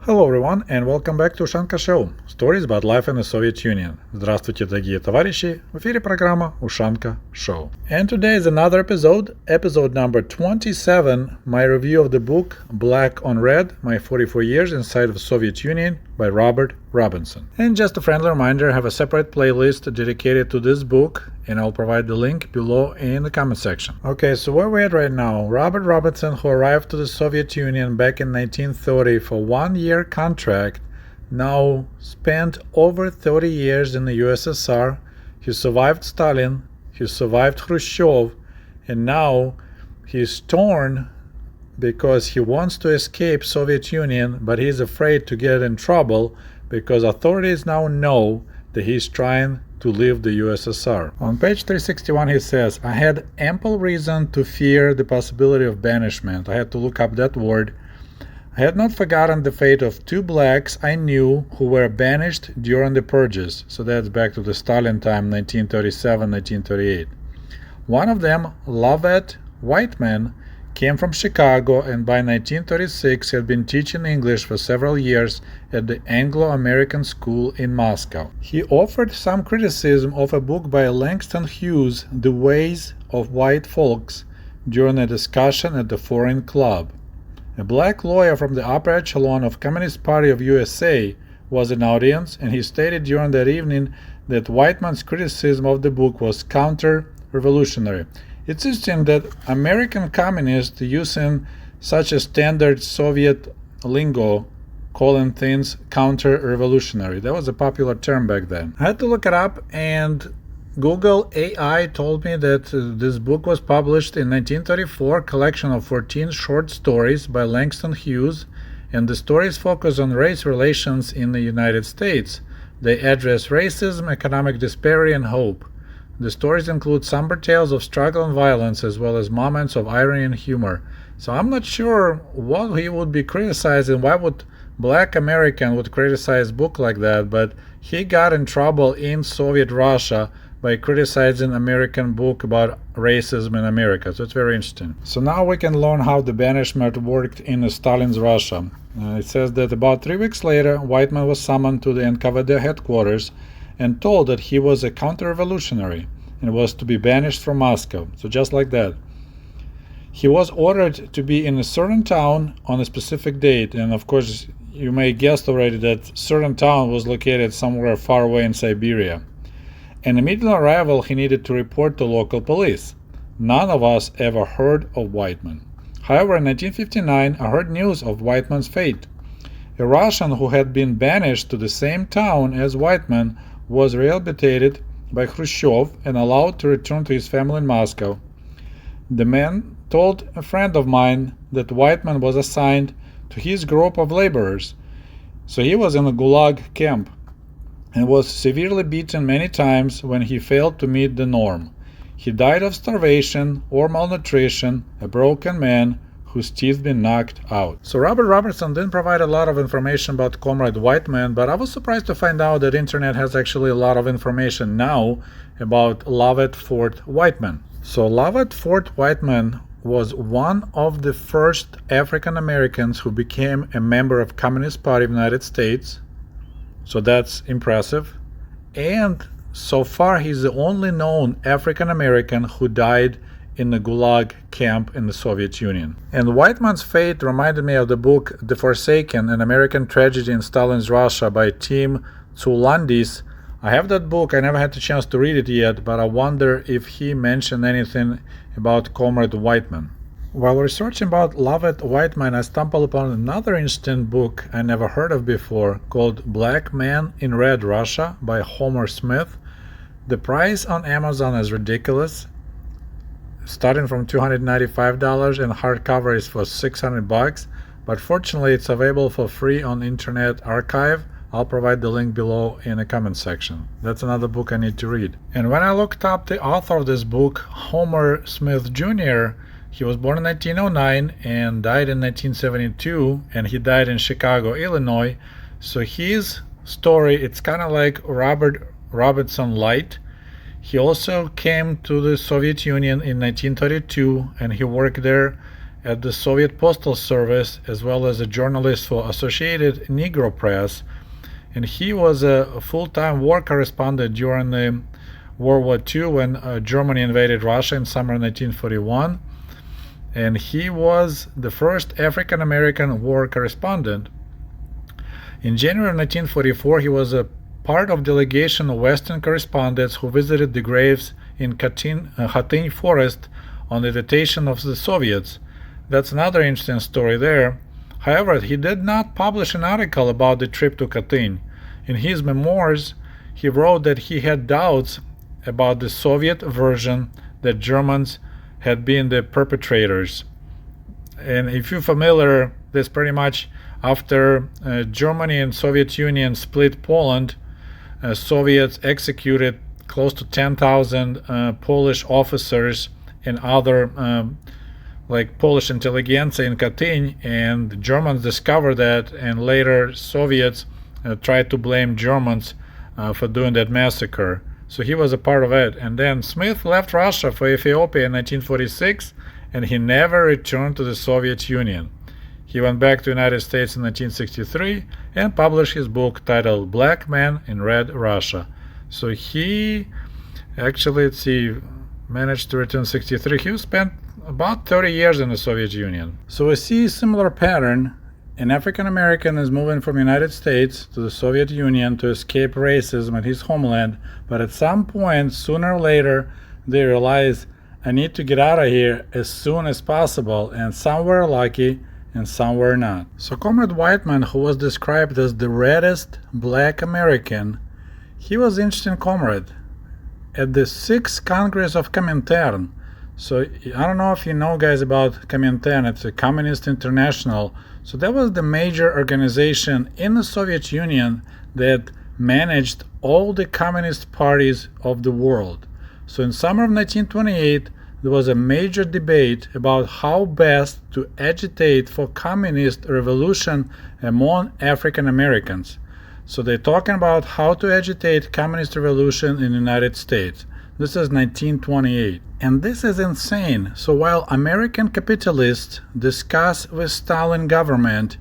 Hello everyone and welcome back to Ushanka Show. Stories about life in the Soviet Union. Здравствуйте, дорогие товарищи. В эфире программа Ushanka Show. And today is another episode number 27, my review of the book Black on Red, My 44 Years Inside of the Soviet Union by Robert Robinson. And just a friendly reminder, I have a separate playlist dedicated to this book, and I'll provide the link below in the comment section. Okay, so where we're at right now, Robert Robinson, who arrived to the Soviet Union back in 1930 for 1-year contract, now spent over 30 years in the USSR. He survived Stalin, he survived Khrushchev, and now he's torn because he wants to escape Soviet Union, but he's afraid to get in trouble because authorities now know that he's trying to leave the USSR. On page 361 he says, I had ample reason to fear the possibility of banishment. I had to look up that word. I had not forgotten the fate of two blacks I knew who were banished during the purges. So that's back to the Stalin time, 1937-1938. One of them, Lovett, Whiteman, came from Chicago and by 1936 had been teaching English for several years at the Anglo-American School in Moscow. He offered some criticism of a book by Langston Hughes, The Ways of White Folks, during a discussion at the Foreign Club. A black lawyer from the upper echelon of Communist Party of USA was in audience, and he stated during that evening that Whiteman's criticism of the book was counter-revolutionary. It's interesting that American communists using such a standard Soviet lingo, calling things counter-revolutionary. That was a popular term back then. I had to look it up, and Google AI told me that this book was published in 1934, collection of 14 short stories by Langston Hughes, and the stories focus on race relations in the United States. They address racism, economic disparity, and hope. The stories include somber tales of struggle and violence, as well as moments of irony and humor. So I'm not sure what he would be criticizing, why would black American would criticize a book like that, but he got in trouble in Soviet Russia by criticizing American book about racism in America. So it's very interesting. So now we can learn how the banishment worked in Stalin's Russia. It says that about 3 weeks later, Whiteman was summoned to the NKVD headquarters and told that he was a counter-revolutionary and was to be banished from Moscow. So just like that. He was ordered to be in a certain town on a specific date, and of course you may guess already that certain town was located somewhere far away in Siberia. And immediately on arrival he needed to report to local police. None of us ever heard of Whiteman. However, in 1959 I heard news of Whiteman's fate. A Russian who had been banished to the same town as Whiteman was rehabilitated by Khrushchev and allowed to return to his family in Moscow. The man told a friend of mine that Whiteman was assigned to his group of laborers. So he was in a Gulag camp and was severely beaten many times when he failed to meet the norm. He died of starvation or malnutrition, a broken man whose teeth been knocked out. So Robert Robertson didn't provide a lot of information about Conrad Whitman, but I was surprised to find out that internet has actually a lot of information now about Lovett Fort Whiteman. So Lovett Fort Whiteman was one of the first African Americans who became a member of Communist Party of the United States. So that's impressive. And so far he's the only known African American who died in the Gulag camp in the Soviet Union. And Whiteman's fate reminded me of the book The Forsaken, An American Tragedy in Stalin's Russia by Tim Tsulandis. I have that book, I never had the chance to read it yet, but I wonder if he mentioned anything about Comrade Whiteman. While researching about Lovett Whiteman, I stumbled upon another interesting book I never heard of before called Black Man in Red Russia by Homer Smith. The price on Amazon is ridiculous, starting from $295, and hardcover is for $600, but fortunately it's available for free on Internet Archive. I'll provide the link below in the comment section. That's another book I need to read. And when I looked up the author of this book, Homer Smith Jr., he was born in 1909 and died in 1972, and he died in Chicago, Illinois. So his story, it's kind of like Robert Robertson light. He also came to the Soviet Union in 1932, and he worked there at the Soviet Postal Service as well as a journalist for Associated Negro Press, and he was a full-time war correspondent during the World War II when Germany invaded Russia in summer 1941, and he was the first African-American war correspondent. In January 1944, he was a part of delegation of Western correspondents who visited the graves in Khatyn Forest on the invitation of the Soviets. That's another interesting story there. However, he did not publish an article about the trip to Khatyn. In his memoirs, he wrote that he had doubts about the Soviet version that Germans had been the perpetrators. And if you're familiar, that's pretty much after Germany and Soviet Union split Poland, Soviets executed close to 10,000 Polish officers and other like Polish intelligentsia in Khatyn, and the Germans discovered that, and later Soviets tried to blame Germans for doing that massacre. So he was a part of it. And then Smith left Russia for Ethiopia in 1946, and he never returned to the Soviet Union. He went back to the United States in 1963 and published his book titled Black Man in Red Russia. So he actually, let's see, managed to return in 1963. He spent about 30 years in the Soviet Union. So we see a similar pattern. An African American is moving from the United States to the Soviet Union to escape racism in his homeland, but at some point, sooner or later, they realize, I need to get out of here as soon as possible, and some were lucky and some were not. So Conrad Whitman, who was described as the reddest black American, he was an interesting comrade. At the 6th Congress of Comintern, so I don't know if you know, guys, about Comintern. It's a Communist International. So that was the major organization in the Soviet Union that managed all the communist parties of the world. So in summer of 1928, there was a major debate about how best to agitate for communist revolution among African Americans. So they're talking about how to agitate communist revolution in the United States. This is 1928. And this is insane. So while American capitalists discuss with Stalin government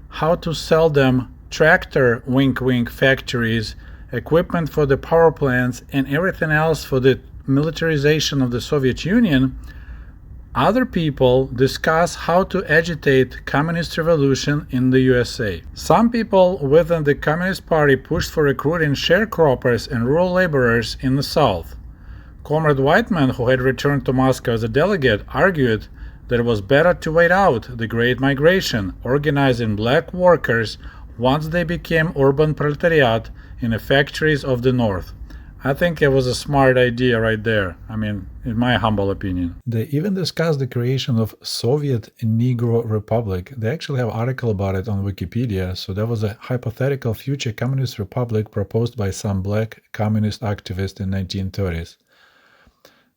how to sell them tractor wink factories, equipment for the power plants, and everything else for the militarization of the Soviet Union, other people discuss how to agitate communist revolution in the USA. Some people within the Communist Party pushed for recruiting sharecroppers and rural laborers in the South. Conrad Whitman, who had returned to Moscow as a delegate, argued that it was better to wait out the Great Migration, organizing black workers once they became urban proletariat in the factories of the North. I think it was a smart idea right there. I mean, in my humble opinion. They even discussed the creation of Soviet Negro Republic. They actually have an article about it on Wikipedia. So that was a hypothetical future communist republic proposed by some black communist activists in 1930s.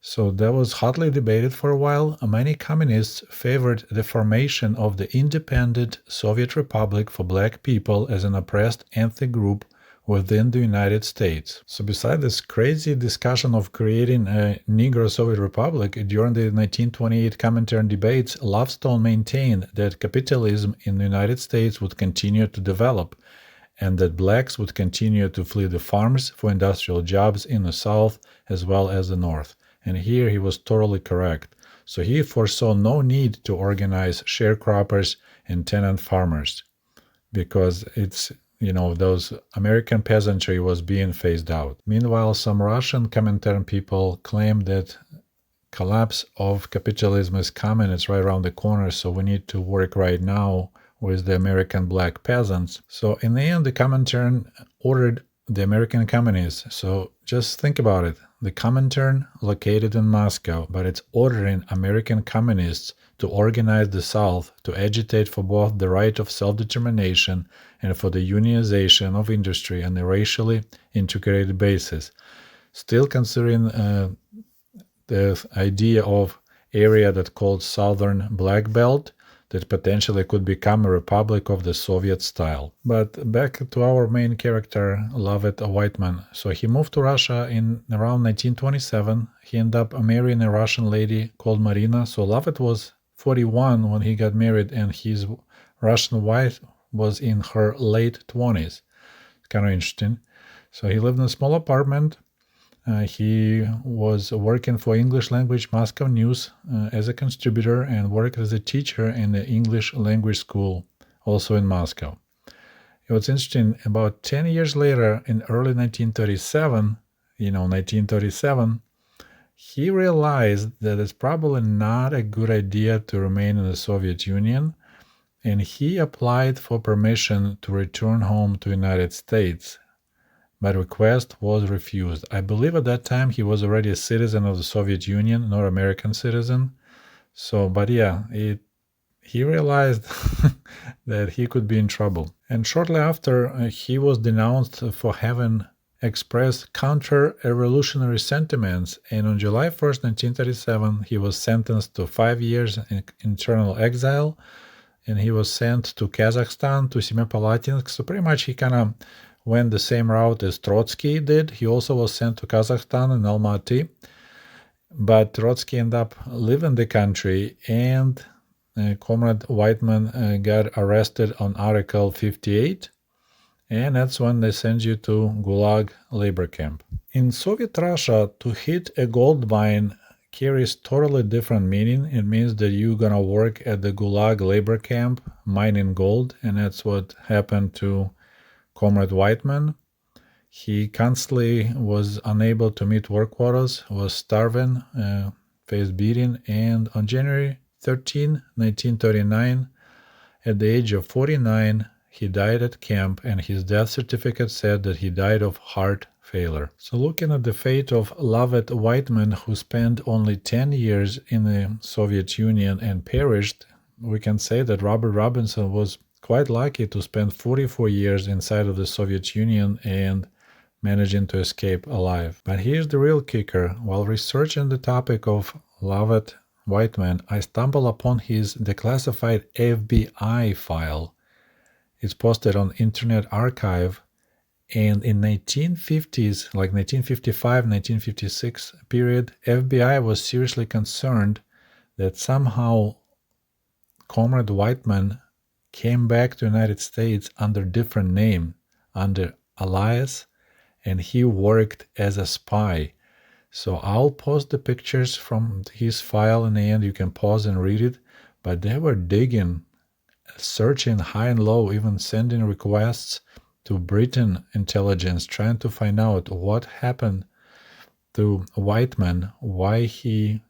So that was hotly debated for a while. Many communists favored the formation of the independent Soviet Republic for black people as an oppressed ethnic group within the United States. So besides this crazy discussion of creating a Negro Soviet Republic, during the 1928 Comintern debates, Lovestone maintained that capitalism in the United States would continue to develop and that blacks would continue to flee the farms for industrial jobs in the South as well as the North. And here he was totally correct. So he foresaw no need to organize sharecroppers and tenant farmers because it's, those American peasantry was being phased out. Meanwhile, some Russian Comintern people claim that collapse of capitalism is coming, it's right around the corner, so we need to work right now with the American black peasants. So in the end, the Comintern ordered the American communists. So just think about it. The Comintern located in Moscow, but it's ordering American communists to organize the South to agitate for both the right of self-determination and for the unionization of industry on a racially integrated basis. Still considering the idea of area that called Southern Black Belt, that potentially could become a republic of the Soviet style. But back to our main character, Lovett Whiteman. So he moved to Russia in around 1927. He ended up marrying a Russian lady called Marina. So Lovett was 41 when he got married, and his Russian wife was in her late 20s. It's kind of interesting. So he lived in a small apartment. He was working for English language Moscow News as a contributor and worked as a teacher in the English language school, also in Moscow. It was interesting, about 10 years later, in early 1937, 1937, he realized that it's probably not a good idea to remain in the Soviet Union, and he applied for permission to return home to the United States. But request was refused. I believe at that time he was already a citizen of the Soviet Union, not American citizen. So, but yeah, he realized that he could be in trouble. And shortly after, he was denounced for having expressed counter-revolutionary sentiments. And on July 1st, 1937, he was sentenced to 5 years in internal exile. And he was sent to Kazakhstan, to Semipalatinsk. So pretty much he kind of went the same route as Trotsky did. He also was sent to Kazakhstan and Almaty. But Trotsky ended up leaving the country, and Comrade Whiteman got arrested on Article 58. And that's when they send you to Gulag labor camp. In Soviet Russia, to hit a gold mine carries totally different meaning. It means that you're gonna work at the Gulag labor camp mining gold, and that's what happened to Comrade Whiteman. He constantly was unable to meet work quotas, was starving, faced beating, and on January 13, 1939, at the age of 49, he died at camp, and his death certificate said that he died of heart failure. So looking at the fate of Lovett Whiteman, who spent only 10 years in the Soviet Union and perished, we can say that Robert Robinson was quite lucky to spend 44 years inside of the Soviet Union and managing to escape alive. But here's the real kicker. While researching the topic of Lovett Whiteman, I stumbled upon his declassified FBI file. It's posted on Internet Archive, and in 1950s, like 1955, 1956 period, FBI was seriously concerned that somehow Comrade Whiteman came back to the United States under different name, under alias, and he worked as a spy. So I'll post the pictures from his file in the end. You can pause and read it. But they were digging, searching high and low, even sending requests to Britain intelligence, trying to find out what happened to Whiteman, why he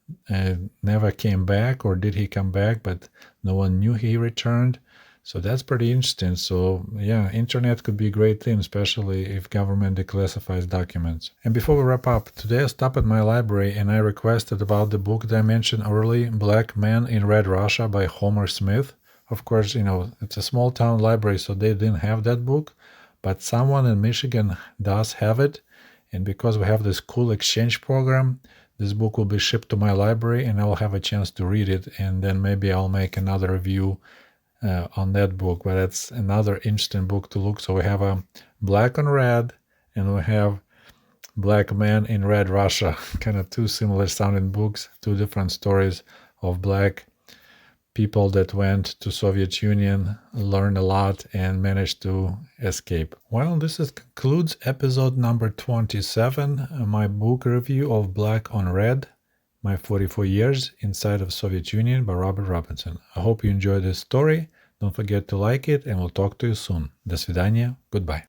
never came back, or did he come back, but no one knew he returned. So that's pretty interesting. So yeah, internet could be a great thing, especially if government declassifies documents. And before we wrap up, today I stopped at my library and I requested about the book that I mentioned early, Black Men in Red Russia by Homer Smith. Of course, it's a small town library, so they didn't have that book, but someone in Michigan does have it. And because we have this cool exchange program, this book will be shipped to my library and I'll have a chance to read it. And then maybe I'll make another review on that book, but that's another interesting book to look. So we have a Black on Red and we have Black Man in Red Russia, kind of two similar sounding books, two different stories of black people that went to Soviet Union, learned a lot and managed to escape. Well, this concludes episode number 27, my book review of Black on Red, My 44 Years Inside of Soviet Union by Robert Robinson. I hope you enjoyed this story. Don't forget to like it, and we'll talk to you soon. До свидания. Goodbye.